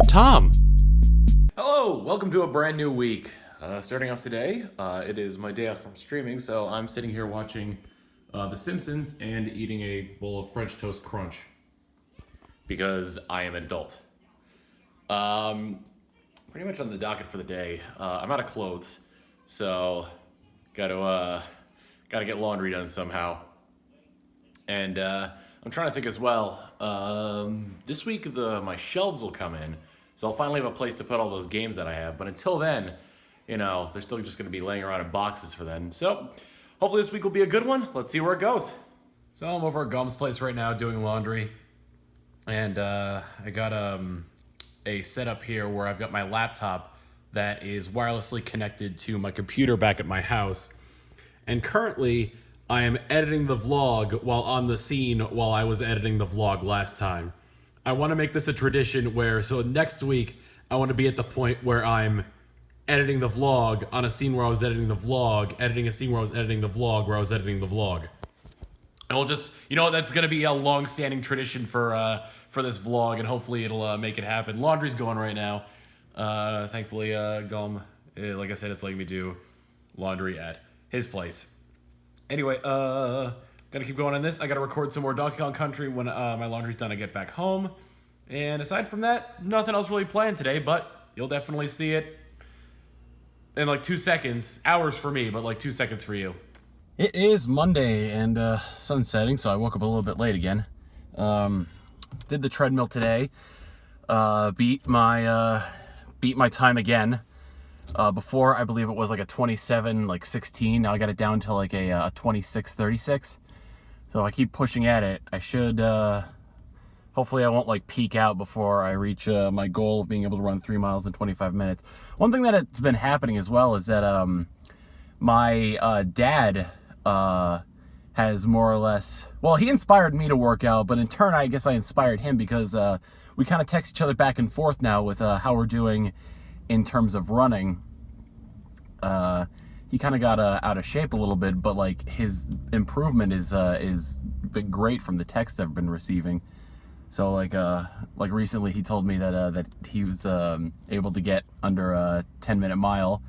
Tom. Hello, welcome to a brand new week. Starting off today, it is my day off from streaming, so I'm sitting here watching The Simpsons and eating a bowl of French Toast Crunch because I am an adult. Pretty much on the docket for the day. I'm out of clothes, so gotta get laundry done somehow. And I'm trying to think as well. This week my shelves will come in, so I'll finally have a place to put all those games that I have. But until then, they're still just going to be laying around in boxes for then. So hopefully this week will be a good one. Let's see where it goes. So I'm over at Gum's place right now doing laundry, and I got a setup here where I've got my laptop that is wirelessly connected to my computer back at my house, and currently I am editing the vlog while on the scene while I was editing the vlog last time. I want to make this a tradition so next week I want to be at the point where I'm editing the vlog on a scene where I was editing the vlog, editing a scene where I was editing the vlog, where I was editing the vlog. And we'll just, that's going to be a long-standing tradition for this vlog, and hopefully it'll make it happen. Laundry's going right now. Thankfully, Gum, like I said, it's letting me do laundry at his place. Anyway, gotta keep going on this. I gotta record some more Donkey Kong Country when my laundry's done. I get back home. And aside from that, nothing else really planned today, but you'll definitely see it in like 2 seconds. Hours for me, but like 2 seconds for you. It is Monday and sun setting, so I woke up a little bit late again. Did the treadmill today. Beat my time again. Before, I believe it was like a 27:16. Now I got it down to like a 26:36. So I keep pushing at it. I should, hopefully I won't like peak out before I reach my goal of being able to run 3 miles in 25 minutes. One thing that has been happening as well is that my dad has more or less, well, he inspired me to work out, but in turn, I guess I inspired him because we kind of text each other back and forth now with how we're doing in terms of running. He kind of got out of shape a little bit, but like his improvement is been great from the texts I've been receiving. So like recently he told me that he was able to get under a 10-minute mile,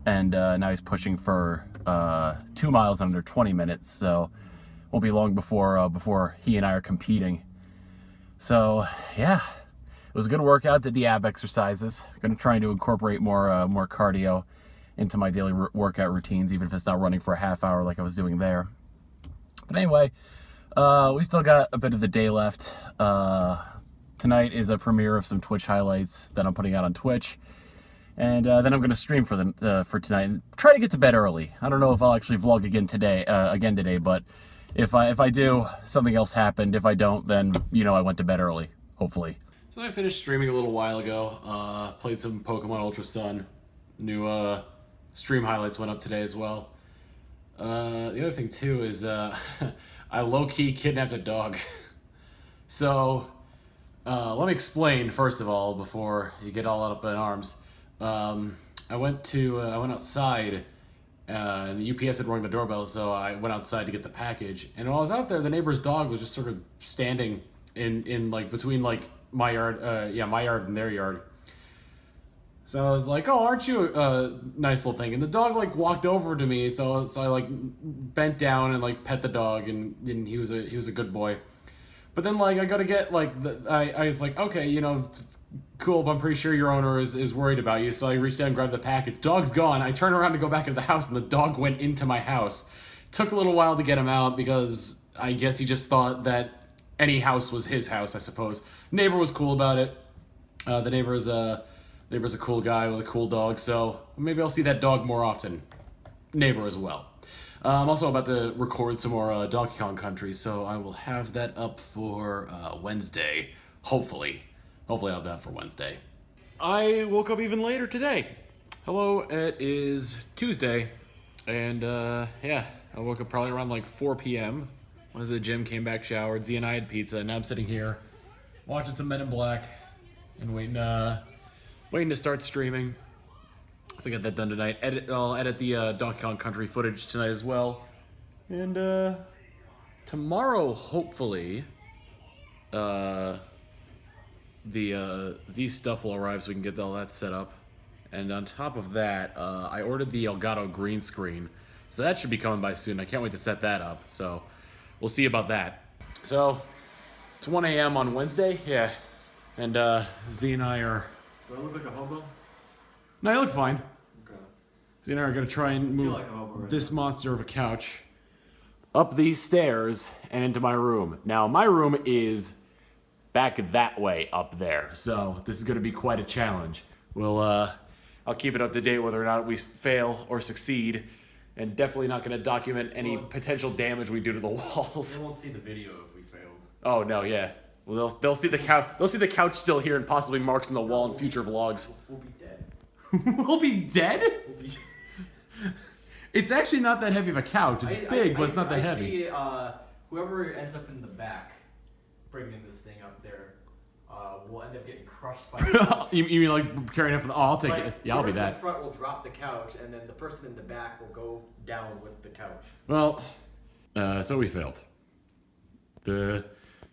and now he's pushing for 2 miles in under 20 minutes. So won't be long before he and I are competing. So yeah. It was a good workout, did the ab exercises. I'm going to try to incorporate more cardio into my daily workout routines, even if it's not running for a half hour like I was doing there. But anyway, we still got a bit of the day left. Tonight is a premiere of some Twitch highlights that I'm putting out on Twitch. And then I'm going to stream for tonight and try to get to bed early. I don't know if I'll actually vlog again today, but if I do, something else happened. If I don't, then, I went to bed early, hopefully. So I finished streaming a little while ago, played some Pokemon Ultra Sun. New stream highlights went up today as well. The other thing too is I low-key kidnapped a dog. So let me explain first of all before you get all up in arms. I went outside and the UPS had rung the doorbell, so I went outside to get the package. And while I was out there, the neighbor's dog was just sort of standing in like between like my yard, my yard and their yard. So I was like, "Oh, aren't you a nice little thing?" And the dog like walked over to me, so I like bent down and like pet the dog, and he was a good boy. But then like I go to get like I was like, okay, it's cool, but I'm pretty sure your owner is worried about you. So I reached down and grabbed the package. Dog's gone. I turn around to go back into the house, and the dog went into my house. Took a little while to get him out because I guess he just thought that any house was his house, I suppose. Neighbor was cool about it. The neighbor's a cool guy with a cool dog, so maybe I'll see that dog more often. Neighbor as well. I'm also about to record some more Donkey Kong Country, so I will have that up for Wednesday. Hopefully I'll have that for Wednesday. I woke up even later today. Hello, it is Tuesday, and I woke up probably around like 4 p.m. Went to the gym, came back, showered. Z and I had pizza, and now I'm sitting here watching some Men in Black and waiting to start streaming. So I got that done tonight. I'll edit the Donkey Kong Country footage tonight as well. And tomorrow, hopefully, the Z stuff will arrive so we can get all that set up. And on top of that, I ordered the Elgato green screen. So that should be coming by soon. I can't wait to set that up. So we'll see about that. So it's 1 a.m. on Wednesday. Yeah. And Z and I are... Do I look like a hobo? No, you look fine. Okay. Z and I are going to try and move like a hobo right this monster of a couch up these stairs and into my room. Now, my room is back that way up there. So this is going to be quite a challenge. I'll keep it up to date whether or not we fail or succeed, and definitely not going to document any potential damage we do to the walls. They won't see the video if we failed. Oh no, yeah. Well, they'll see the couch. They'll see the couch still here and possibly marks on the wall in future vlogs. We'll be dead. We'll be dead? We'll be It's actually not that heavy of a couch. It's big, but it's not that heavy. I see whoever ends up in the back bringing this thing up there will end up getting crushed by the couch. you mean like carrying it from the... Oh, I'll take Like, it. Yeah, I'll be that. The front will drop the couch, and then the person in the back will go down with the couch. Well, so we failed. The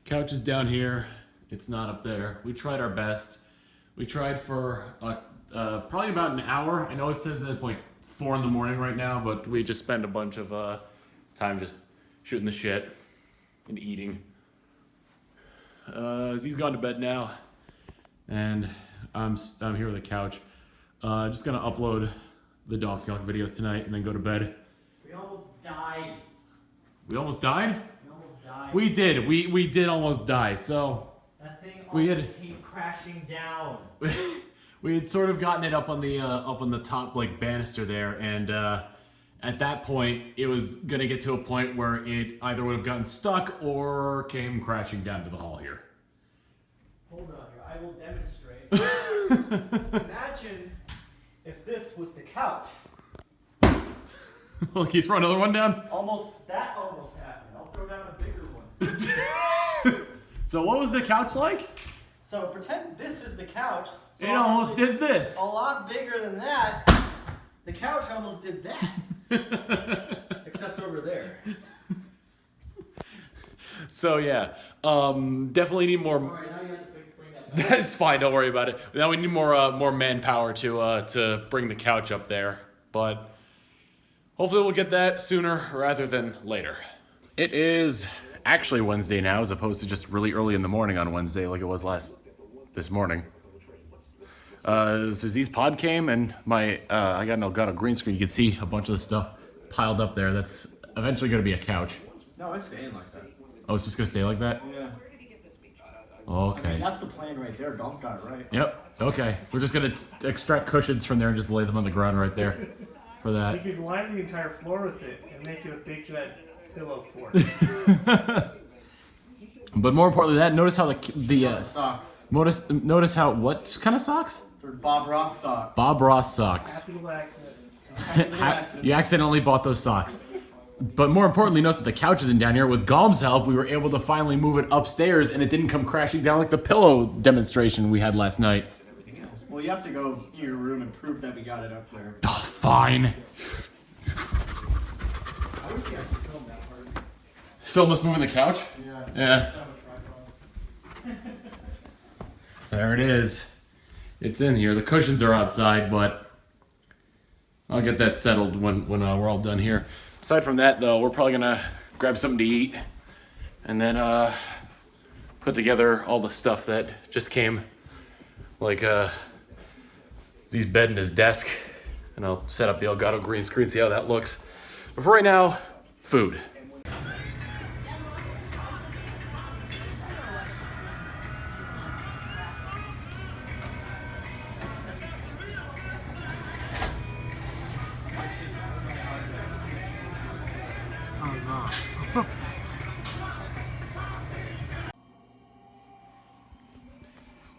couch is down here. It's not up there. We tried our best. We tried for probably about an hour. I know it says that it's like 4 in the morning right now, but we just spent a bunch of time just shooting the shit and eating. Z's gone to bed now, and I'm here with the couch. Just gonna upload the Donkey Kong videos tonight and then go to bed. We almost died. We almost died? We almost died. We did. We did almost die. So That thing we almost came crashing down. we had sort of gotten it up on the top like banister there, and at that point it was gonna get to a point where it either would have gotten stuck or came crashing down to the hall here. Hold on here, I will demonstrate. Just imagine if this was the couch. Look, you throw another one down? That almost happened. I'll throw down a bigger one. So what was the couch like? So pretend this is the couch. So It almost did this. A lot bigger than that. The couch almost did that. Except over there. So yeah, definitely need more. Alright, now you have to bring that back. It's fine. Don't worry about it. Now we need more manpower to bring the couch up there, but hopefully we'll get that sooner rather than later. It is actually Wednesday now, as opposed to just really early in the morning on Wednesday, like it was this morning. So Z's pod came, and I got an Elgato green screen. You can see a bunch of the stuff piled up there. That's eventually going to be a couch. No, it's staying like that. Oh, it's just going to stay like that? Yeah. Okay. I mean, that's the plan right there. Dom's got it right. Yep. Okay. We're just going to extract cushions from there and just lay them on the ground right there for You that. could line the entire floor with it and make it a big giant pillow fort. But more importantly than that, notice how the Socks. notice how what kind of socks? They're Bob Ross socks. Bob Ross socks. Happy little accident. Happy little accident. You accidentally bought those socks. But more importantly, notice that the couch isn't down here. With Gom's help, we were able to finally move it upstairs, and it didn't come crashing down like the pillow demonstration we had last night. Well, you have to go to your room and prove that we got it up there. Oh, fine. I wish we actually filmed that part. Film us moving the couch? Yeah. Yeah. So much tripod. There it is. It's in here. The cushions are outside, but I'll get that settled when we're all done here. Aside from that, though, we're probably gonna grab something to eat and then put together all the stuff that just came, like Z's bed and his desk, and I'll set up the Elgato green screen, see how that looks. But for right now, food.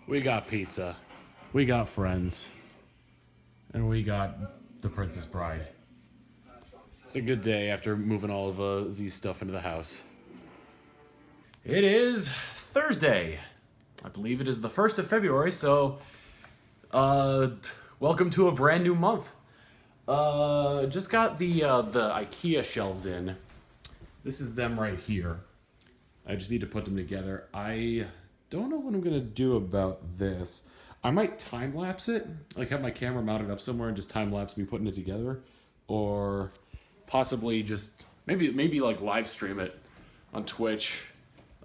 We got pizza, we got friends, and we got the Princess Bride. It's a good day after moving all of Z's stuff into the house. It is Thursday. I believe it is the 1st of February, so welcome to a brand new month. Just got the IKEA shelves in. This is them right here. I just need to put them together. I don't know what I'm gonna do about this. I might time lapse it, like have my camera mounted up somewhere and just time lapse me putting it together, or possibly just maybe like live stream it on Twitch.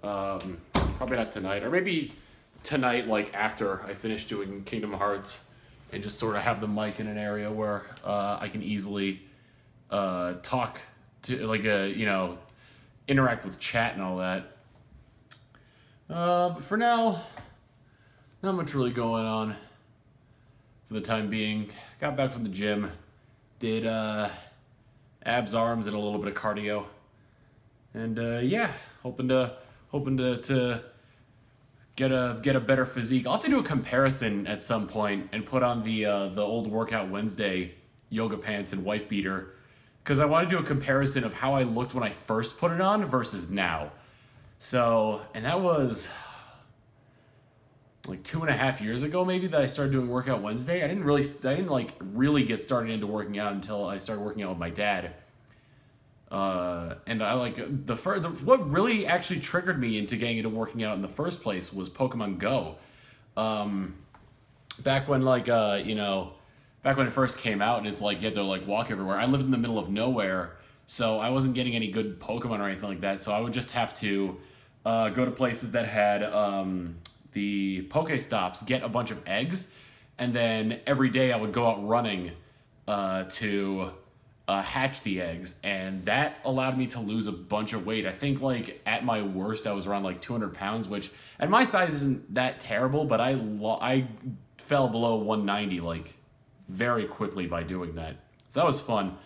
Probably not tonight, or maybe tonight, like after I finish doing Kingdom Hearts, and just sort of have the mic in an area where I can easily talk to, like, interact with chat and all that. But for now, not much really going on for the time being. Got back from the gym, did abs, arms, and a little bit of cardio, and yeah, hoping to get a better physique. I'll have to do a comparison at some point and put on the old Workout Wednesday yoga pants and wife beater, because I want to do a comparison of how I looked when I first put it on versus now. So, and that was like 2.5 years ago maybe that I started doing Workout Wednesday. I didn't really get started into working out until I started working out with my dad. And I what really actually triggered me into getting into working out in the first place was Pokemon Go. Back when back when it first came out, and it's like you had to like walk everywhere. I lived in the middle of nowhere, so I wasn't getting any good Pokemon or anything like that. So I would just have to go to places that had the Pokestops, get a bunch of eggs, and then every day I would go out running to hatch the eggs, and that allowed me to lose a bunch of weight. I think like at my worst I was around like 200 pounds, which at my size isn't that terrible, but I fell below 190 like very quickly by doing that. So that was fun.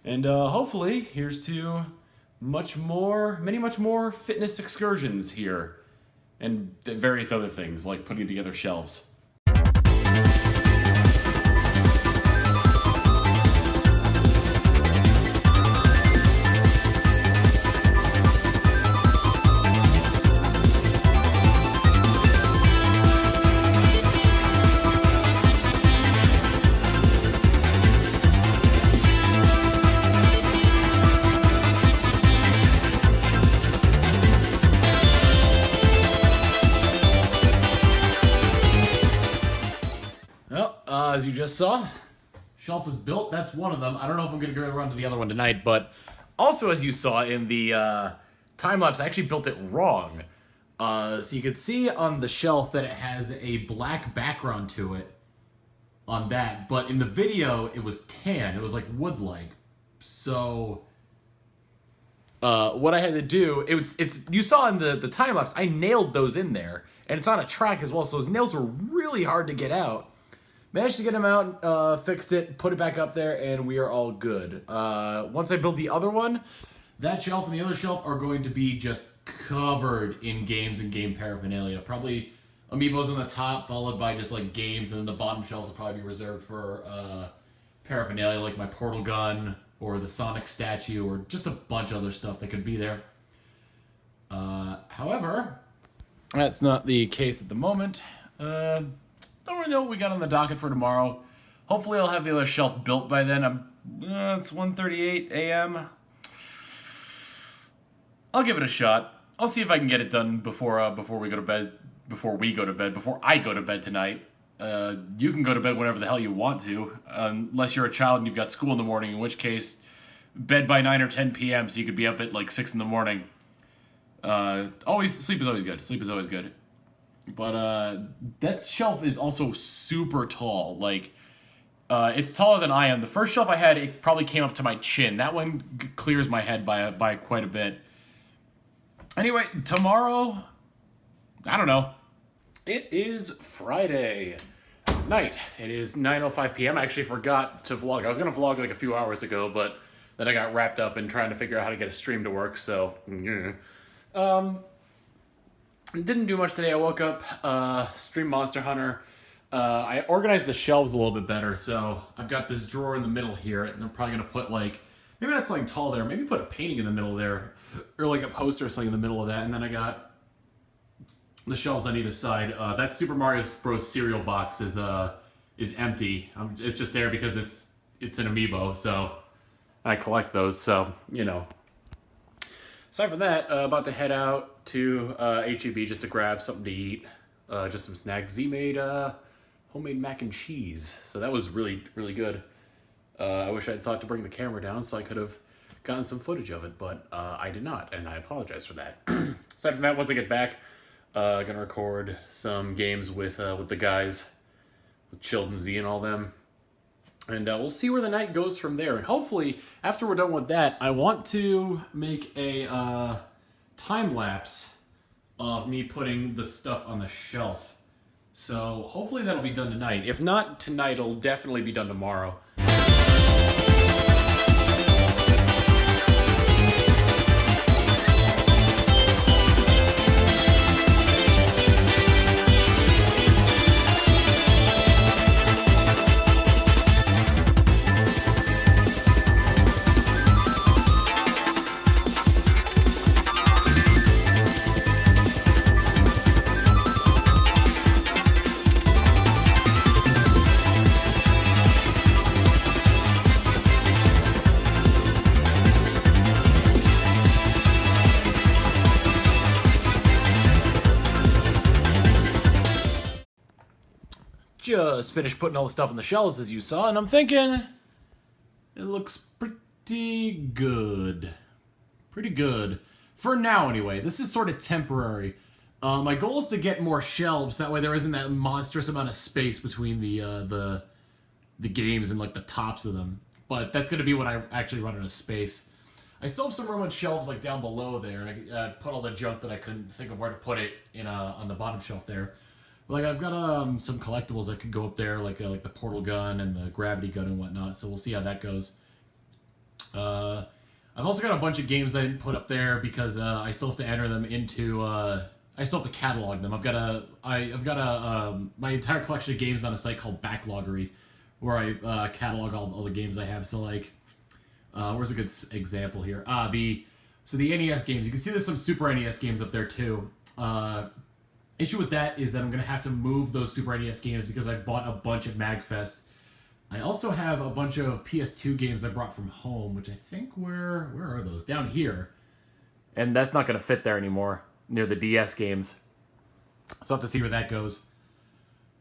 And hopefully here's to much more fitness excursions here, and various other things like putting together shelves. As you just saw, shelf is built. That's one of them. I don't know if I'm going to go around to the other one tonight, but also as you saw in the time-lapse, I actually built it wrong. So you can see on the shelf that it has a black background to it on that, but in the video it was tan. It was like wood-like. So what I had to do, you saw in the time-lapse, I nailed those in there, and it's on a track as well, so those nails were really hard to get out. Managed to get them out, fixed it, put it back up there, and we are all good. Once I build the other one, that shelf and the other shelf are going to be just covered in games and game paraphernalia. Probably amiibos on the top, followed by just like games, and then the bottom shelves will probably be reserved for paraphernalia, like my portal gun, or the Sonic statue, or just a bunch of other stuff that could be there. However, that's not the case at the moment. Don't really know what we got on the docket for tomorrow. Hopefully I'll have the other shelf built by then. It's 1:38 a.m. I'll give it a shot. I'll see if I can get it done before we go to bed. Before I go to bed tonight. You can go to bed whenever the hell you want to, unless you're a child and you've got school in the morning, in which case, bed by 9 or 10 p.m. so you could be up at like 6 in the morning. Sleep is always good. Sleep is always good. But that shelf is also super tall. Like, it's taller than I am. The first shelf I had, it probably came up to my chin. That one clears my head by quite a bit. Anyway, tomorrow, I don't know. It is Friday night. It is 9:05 p.m. I actually forgot to vlog. I was going to vlog like a few hours ago, but then I got wrapped up in trying to figure out how to get a stream to work, so yeah. Didn't do much today. I woke up, streamed Monster Hunter. I organized the shelves a little bit better, so I've got this drawer in the middle here, and I'm probably going to put like, maybe that's like tall there, maybe put a painting in the middle there, or like a poster or something in the middle of that, and then I got the shelves on either side. That Super Mario Bros. Cereal box is empty. It's just there because it's an amiibo, so I collect those, so, you know. Aside from that, about to head out to HEB just to grab something to eat, just some snacks. Z made homemade mac and cheese, so that was really, really good. I wish I had thought to bring the camera down so I could have gotten some footage of it, but I did not, and I apologize for that. Aside from that, once I get back, gonna record some games with the guys, with Chilled and Z and all them. And we'll see where the night goes from there. And hopefully, after we're done with that, I want to make a time-lapse of me putting the stuff on the shelf. So hopefully that'll be done tonight. If not tonight, it'll definitely be done tomorrow. Just finished putting all the stuff on the shelves, as you saw, and I'm thinking it looks pretty good. Pretty good. For now, anyway. This is sort of temporary. My goal is to get more shelves, that way there isn't that monstrous amount of space between the games and like the tops of them. But that's going to be what I actually run out of space. I still have some room on shelves like down below there, and I put all the junk that I couldn't think of where to put it in on the bottom shelf there. Like, I've got some collectibles that could go up there, like the portal gun and the gravity gun and whatnot, so we'll see how that goes. I've also got a bunch of games I didn't put up there because I still have to enter them into... I still have to catalog them. I've got my entire collection of games on a site called Backloggery, where I catalog all the games I have. So, like, where's a good example here? So the NES games. You can see there's some Super NES games up there, too. Issue with that is that I'm going to have to move those Super NES games because I bought a bunch at MagFest. I also have a bunch of PS2 games I brought from home, which I think where are those? Down here. And that's not going to fit there anymore, near the DS games. So I'll have to see where that goes.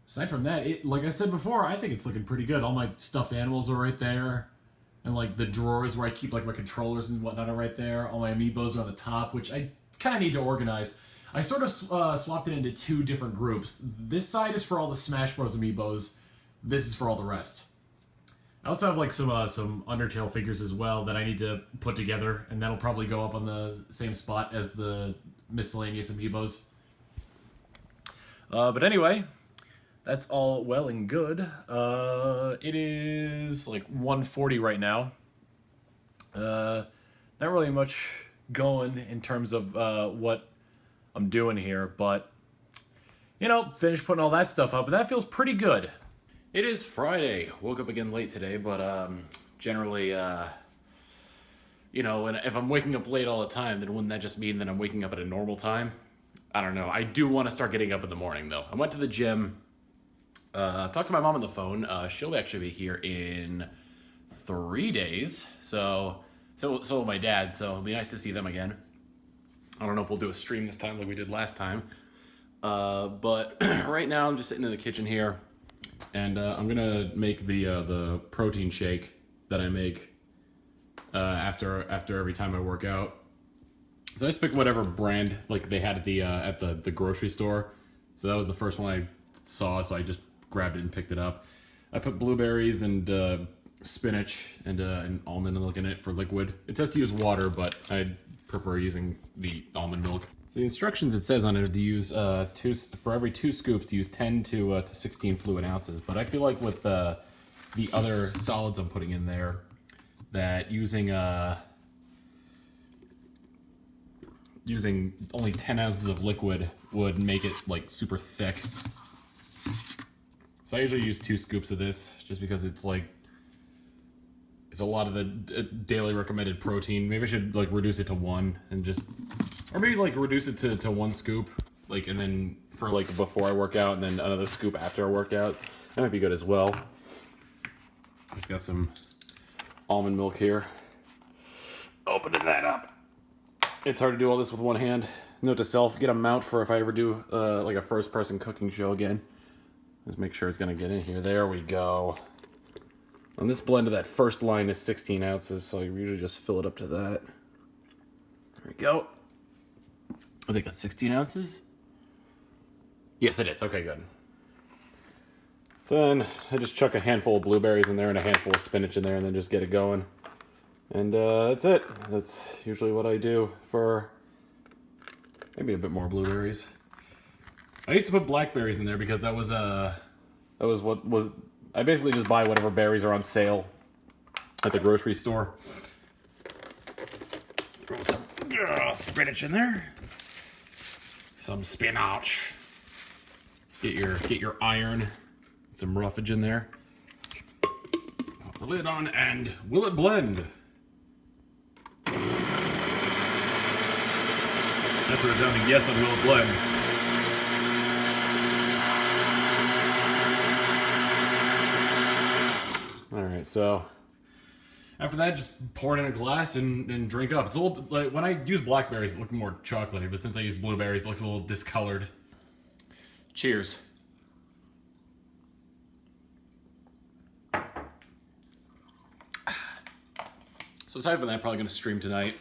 Aside from that, like I said before, I think it's looking pretty good. All my stuffed animals are right there. And like the drawers where I keep like my controllers and whatnot are right there. All my amiibos are on the top, which I kind of need to organize. I sort of swapped it into two different groups. This side is for all the Smash Bros. Amiibos. This is for all the rest. I also have like some Undertale figures as well that I need to put together, and that'll probably go up on the same spot as the miscellaneous Amiibos. But anyway, that's all well and good. It is like 1:40 right now. Not really much going in terms of what I'm doing here, but, you know, finished putting all that stuff up, and that feels pretty good. It is Friday. Woke up again late today, but generally, you know, and if I'm waking up late all the time, then wouldn't that just mean that I'm waking up at a normal time? I don't know. I do want to start getting up in the morning, though. I went to the gym, talked to my mom on the phone. She'll actually be here in 3 days, so will my dad, so it'll be nice to see them again. I don't know if we'll do a stream this time like we did last time. But right now I'm just sitting in the kitchen here. And I'm going to make the protein shake that I make after every time I work out. So I just picked whatever brand like they had at the grocery store. So that was the first one I saw, so I just grabbed it and picked it up. I put blueberries and spinach and almond milk in it for liquid. It says to use water, but I prefer using the almond milk. So the instructions, it says on it to use for every 2 scoops to use 10 to 16 fluid ounces. But I feel like with the other solids I'm putting in there, that using only 10 ounces of liquid would make it like super thick. So I usually use 2 scoops of this just because it's like it's a lot of the daily recommended protein. Maybe I should like reduce it to 1 and just, or maybe like reduce it to 1 scoop, like, and then for like before I work out and then another scoop after I work out. That might be good as well. Just got some almond milk here. Opening that up. It's hard to do all this with one hand. Note to self, get a mount for if I ever do like a first-person cooking show again. Let's make sure it's gonna get in here. There we go. On this blend of that first line is 16 ounces, so you usually just fill it up to that. There we go. I think that's 16 ounces? Yes, it is. Okay, good. So then I just chuck a handful of blueberries in there and a handful of spinach in there and then just get it going. And that's it. That's usually what I do for maybe a bit more blueberries. I used to put blackberries in there because that was what was... I basically just buy whatever berries are on sale at the grocery store. Throw some spinach in there. Some spinach. Get your iron. Some roughage in there. Pop the lid on and will it blend? That's a resounding yes on will it blend. Alright, so after that, just pour it in a glass and drink up. It's a little bit like when I use blackberries, it looks more chocolatey, but since I use blueberries, it looks a little discolored. Cheers. So aside from that, probably going to stream tonight.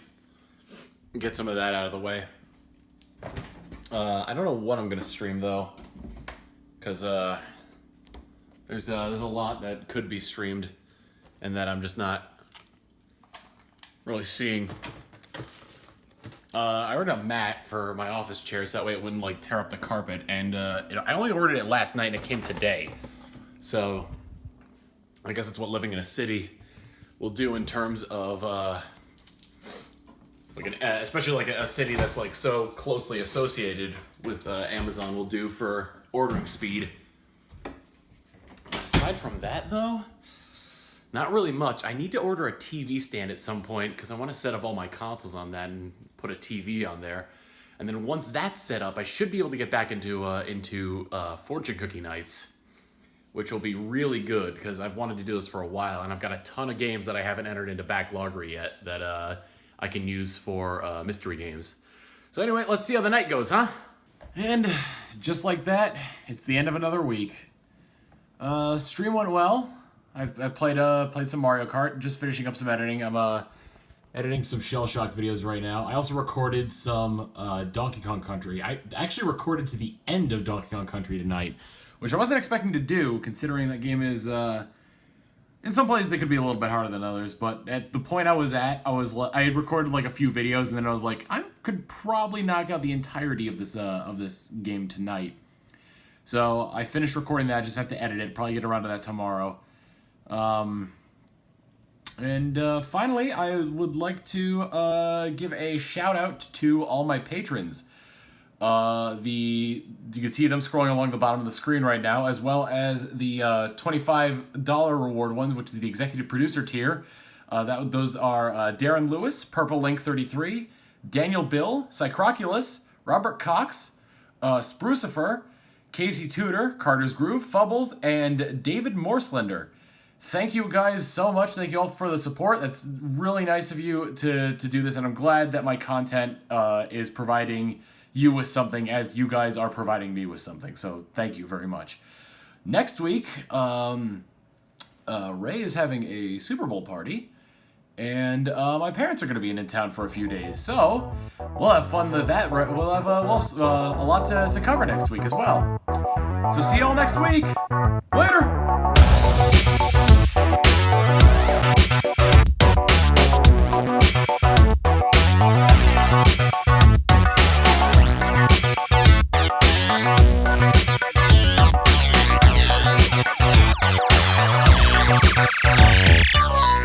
Get some of that out of the way. I don't know what I'm going to stream, though. Because there's a lot that could be streamed. And that I'm just not really seeing. I ordered a mat for my office chairs. That way it wouldn't, like, tear up the carpet. And I only ordered it last night and it came today. So I guess it's what living in a city will do in terms of especially like a city that's like so closely associated with Amazon will do for ordering speed. Aside from that, though, not really much. I need to order a TV stand at some point because I want to set up all my consoles on that and put a TV on there. And then once that's set up, I should be able to get back into fortune cookie nights, which will be really good because I've wanted to do this for a while, and I've got a ton of games that I haven't entered into Backloggery yet that I can use for mystery games. So anyway, let's see how the night goes, huh? And just like that, it's the end of another week. Stream went well. I've played some Mario Kart, just finishing up some editing. I'm editing some Shell Shock videos right now. I also recorded some Donkey Kong Country. I actually recorded to the end of Donkey Kong Country tonight, which I wasn't expecting to do, considering that game is, in some places it could be a little bit harder than others, but at the point I was at, I had recorded like a few videos, and then I was like, I could probably knock out the entirety of this game tonight. So I finished recording that, I just have to edit it, probably get around to that tomorrow. Finally, I would like to give a shout out to all my patrons. You can see them scrolling along the bottom of the screen right now, as well as the $25 reward ones, which is the executive producer tier. Those are Darren Lewis, Purple Link 33, Daniel Bill, Psychroculus, Robert Cox, Sprucifer, Casey Tudor, Carter's Groove, Fubbles, and David Morslender. Thank you guys so much. Thank you all for the support. That's really nice of you to do this, and I'm glad that my content is providing you with something as you guys are providing me with something. So thank you very much. Next week, Ray is having a Super Bowl party, and my parents are going to be in town for a few days. So we'll have fun with that. We'll have a lot to cover next week as well. So see you all next week. Later.